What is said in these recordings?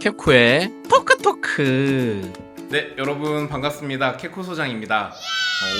케코의 토크토크. 네, 여러분 반갑습니다. 케코 소장입니다.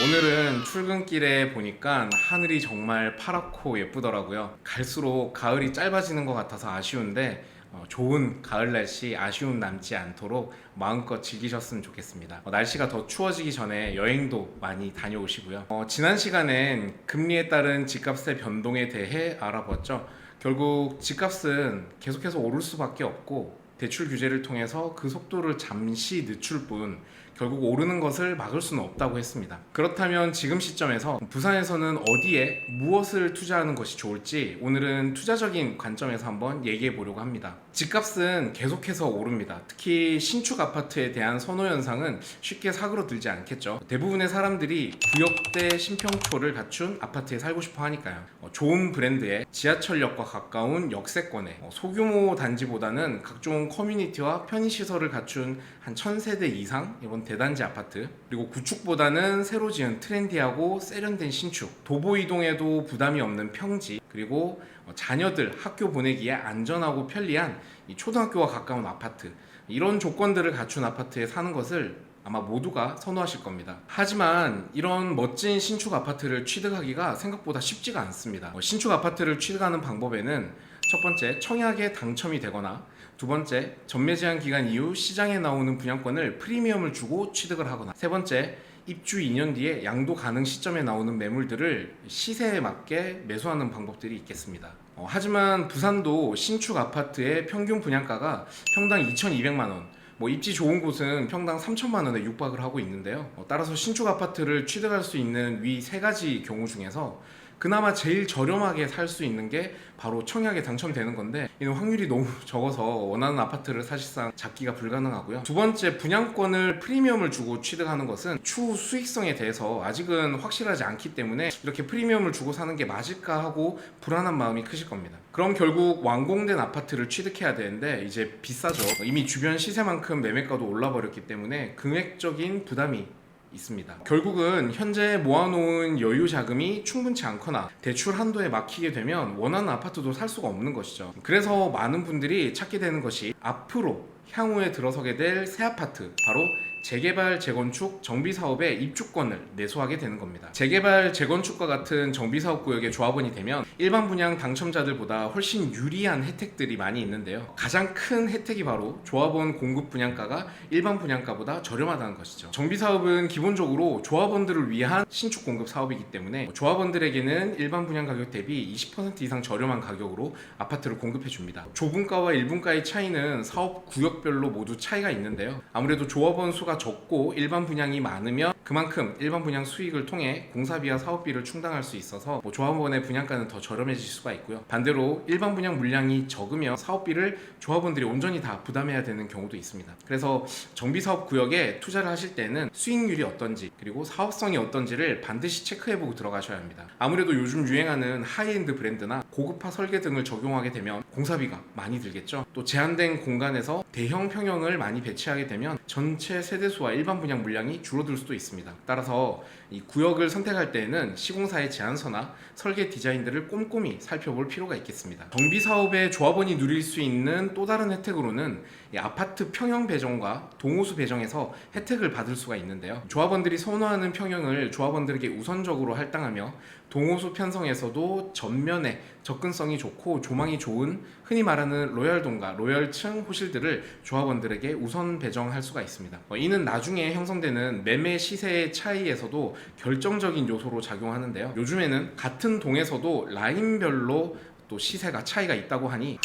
오늘은 출근길에 보니까 하늘이 정말 파랗고 예쁘더라고요. 갈수록 가을이 짧아지는 것 같아서 아쉬운데 좋은 가을 날씨 아쉬움 남지 않도록 마음껏 즐기셨으면 좋겠습니다. 날씨가 더 추워지기 전에 여행도 많이 다녀오시고요. 지난 시간엔 금리에 따른 집값의 변동에 대해 알아봤죠. 결국 집값은 계속해서 오를 수밖에 없고 대출 규제를 통해서 그 속도를 잠시 늦출 뿐 결국 오르는 것을 막을 수는 없다고 했습니다. 그렇다면 지금 시점에서 부산에서는 어디에 무엇을 투자하는 것이 좋을지 오늘은 투자적인 관점에서 한번 얘기해 보려고 합니다. 집값은 계속해서 오릅니다. 특히 신축 아파트에 대한 선호 현상은 쉽게 사그러들지 않겠죠. 대부분의 사람들이 구역대 신평초를 갖춘 아파트에 살고 싶어 하니까요. 좋은 브랜드에 지하철역과 가까운 역세권에 소규모 단지보다는 각종 커뮤니티와 편의시설을 갖춘 한 1000세대 이상 이런 대단지 아파트, 그리고 구축보다는 새로 지은 트렌디하고 세련된 신축, 도보 이동에도 부담이 없는 평지, 그리고 자녀들 학교 보내기에 안전하고 편리한 이 초등학교와 가까운 아파트, 이런 조건들을 갖춘 아파트에 사는 것을 아마 모두가 선호하실 겁니다. 하지만 이런 멋진 신축 아파트를 취득하기가 생각보다 쉽지가 않습니다. 신축 아파트를 취득하는 방법에는 첫 번째, 청약에 당첨이 되거나, 두 번째, 전매 제한 기간 이후 시장에 나오는 분양권을 프리미엄을 주고 취득을 하거나, 세 번째, 입주 2년 뒤에 양도 가능 시점에 나오는 매물들을 시세에 맞게 매수하는 방법들이 있겠습니다. 하지만 부산도 신축 아파트의 평균 분양가가 평당 2,200만 원, 입지 좋은 곳은 평당 3천만 원에 육박을 하고 있는데요. 따라서 신축 아파트를 취득할 수 있는 위 세 가지 경우 중에서 그나마 제일 저렴하게 살 수 있는 게 바로 청약에 당첨되는 건데, 이는 확률이 너무 적어서 원하는 아파트를 사실상 잡기가 불가능하고요. 두 번째, 분양권을 프리미엄을 주고 취득하는 것은 추후 수익성에 대해서 아직은 확실하지 않기 때문에 이렇게 프리미엄을 주고 사는 게 맞을까 하고 불안한 마음이 크실 겁니다. 그럼 결국 완공된 아파트를 취득해야 되는데 이제 비싸죠. 이미 주변 시세만큼 매매가도 올라버렸기 때문에 금액적인 부담이 있습니다. 결국은 현재 모아놓은 여유 자금이 충분치 않거나 대출 한도에 막히게 되면 원하는 아파트도 살 수가 없는 것이죠. 그래서 많은 분들이 찾게 되는 것이 앞으로 향후에 들어서게 될 새 아파트, 바로 재개발, 재건축, 정비사업의 입주권을 매수하게 되는 겁니다. 재개발, 재건축과 같은 정비사업구역에 조합원이 되면 일반 분양 당첨자들보다 훨씬 유리한 혜택들이 많이 있는데요. 가장 큰 혜택이 바로 조합원 공급 분양가가 일반 분양가보다 저렴하다는 것이죠. 정비사업은 기본적으로 조합원들을 위한 신축 공급 사업이기 때문에 조합원들에게는 일반 분양 가격 대비 20% 이상 저렴한 가격으로 아파트를 공급해 줍니다. 좁은가와 1분가의 차이는 사업 구역별로 모두 차이가 있는데요. 아무래도 조합원 수가 적고 일반 분양이 많으면 그만큼 일반 분양 수익을 통해 공사비와 사업비를 충당할 수 있어서 조합원의 분양가는 더 저렴해질 수가 있고요. 반대로 일반 분양 물량이 적으면 사업비를 조합원들이 온전히 다 부담해야 되는 경우도 있습니다. 그래서 정비사업 구역에 투자를 하실 때는 수익률이 어떤지, 그리고 사업성이 어떤지를 반드시 체크해보고 들어가셔야 합니다. 아무래도 요즘 유행하는 하이엔드 브랜드나 고급화 설계 등을 적용하게 되면 공사비가 많이 들겠죠. 또 제한된 공간에서 대형 평형을 많이 배치하게 되면 전체 세대수와 일반 분양 물량이 줄어들 수도 있습니다. 따라서 이 구역을 선택할 때에는 시공사의 제안서나 설계 디자인들을 꼼꼼히 살펴볼 필요가 있겠습니다. 정비사업의 조합원이 누릴 수 있는 또 다른 혜택으로는 이 아파트 평형 배정과 동호수 배정에서 혜택을 받을 수가 있는데요. 조합원들이 선호하는 평형을 조합원들에게 우선적으로 할당하며 동호수 편성에서도 전면에 접근성이 좋고 조망이 좋은 흔히 말하는 로열동가, 로열층 호실들을 조합원들에게 우선 배정할 수가 있습니다. 이는 나중에 형성되는 매매 시세의 차이에서도 결정적인 요소로 작용하는데요. 요즘에는 같은 동에서도 라인별로 또 시세가 차이가 있다고 하니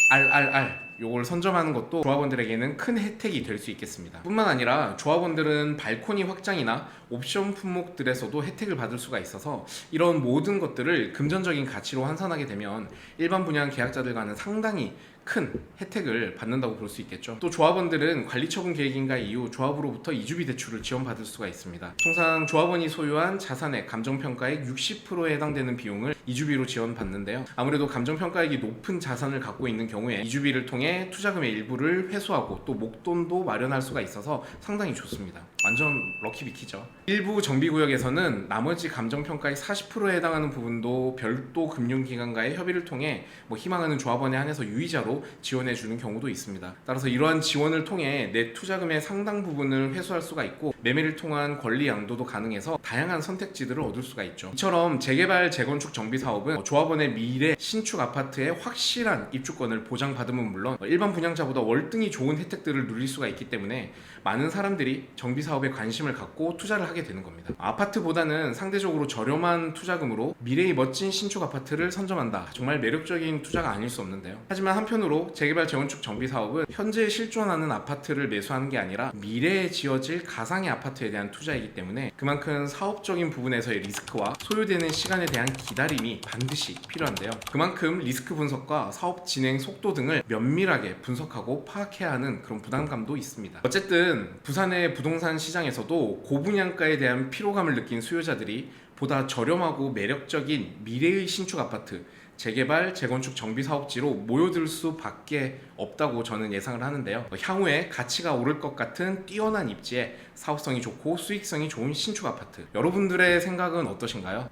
요걸 선점하는 것도 조합원들에게는 큰 혜택이 될 수 있겠습니다. 뿐만 아니라 조합원들은 발코니 확장이나 옵션 품목들에서도 혜택을 받을 수가 있어서 이런 모든 것들을 금전적인 가치로 환산하게 되면 일반 분양 계약자들과는 상당히 큰 혜택을 받는다고 볼 수 있겠죠. 또 조합원들은 관리처분 계획인가 이후 조합으로부터 이주비 대출을 지원받을 수가 있습니다. 통상 조합원이 소유한 자산의 감정평가액 60%에 해당되는 비용을 이주비로 지원받는데요. 아무래도 감정평가액이 높은 자산을 갖고 있는 경우에 이주비를 통해 투자금의 일부를 회수하고 또 목돈도 마련할 수가 있어서 상당히 좋습니다. 완전 럭키비키죠. 일부 정비구역에서는 나머지 감정평가의 40%에 해당하는 부분도 별도 금융기관과의 협의를 통해 희망하는 조합원에 한해서 유의자로 지원해주는 경우도 있습니다. 따라서 이러한 지원을 통해 내 투자금의 상당 부분을 회수할 수가 있고 매매를 통한 권리 양도도 가능해서 다양한 선택지들을 얻을 수가 있죠. 이처럼 재개발 재건축 정비 사업은 조합원의 미래 신축 아파트의 확실한 입주권을 보장받으면 물론 일반 분양자보다 월등히 좋은 혜택들을 누릴 수가 있기 때문에 많은 사람들이 정비 사업에 관심을 갖고 투자를 하게 되는 겁니다. 아파트보다는 상대적으로 저렴한 투자금으로 미래의 멋진 신축 아파트를 선점한다. 정말 매력적인 투자가 아닐 수 없는데요. 하지만 한편으로 재개발 재건축 정비 사업은 현재 실존하는 아파트를 매수하는 게 아니라 미래에 지어질 가상의 아파트에 대한 투자이기 때문에 그만큼 사업적인 부분에서의 리스크와 소요되는 시간에 대한 기다림이 반드시 필요한데요. 그만큼 리스크 분석과 사업 진행 속도 등을 면밀하게 분석하고 파악해야 하는 그런 부담감도 있습니다. 어쨌든 부산의 부동산 시장에서도 고분양가에 대한 피로감을 느낀 수요자들이 보다 저렴하고 매력적인 미래의 신축 아파트, 재개발, 재건축 정비 사업지로 모여들 수밖에 없다고 저는 예상을 하는데요. 향후에 가치가 오를 것 같은 뛰어난 입지에 사업성이 좋고 수익성이 좋은 신축 아파트. 여러분들의 생각은 어떠신가요?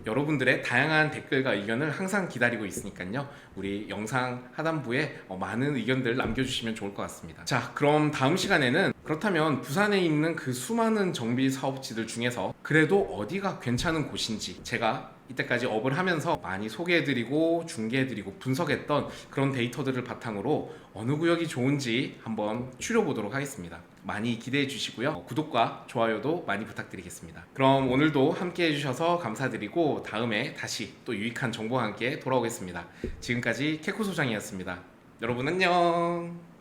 여러분들의 다양한 댓글과 의견을 항상 기다리고 있으니까요. 우리 영상 하단부에 많은 의견들 남겨주시면 좋을 것 같습니다. 자, 그럼 다음 시간에는 그렇다면 부산에 있는 그 수많은 정비 사업지들 중에서 그래도 어디가 괜찮은 곳인지 제가 이때까지 업을 하면서 많이 소개해드리고 중개해드리고 분석했던 그런 데이터들을 바탕으로 어느 구역이 좋은지 한번 추려보도록 하겠습니다. 많이 기대해 주시고요. 구독과 좋아요도 많이 부탁드리겠습니다. 그럼 오늘도 함께 해주셔서 감사드리고 다음에 다시 또 유익한 정보와 함께 돌아오겠습니다. 지금까지 캐코 소장이었습니다. 여러분 안녕.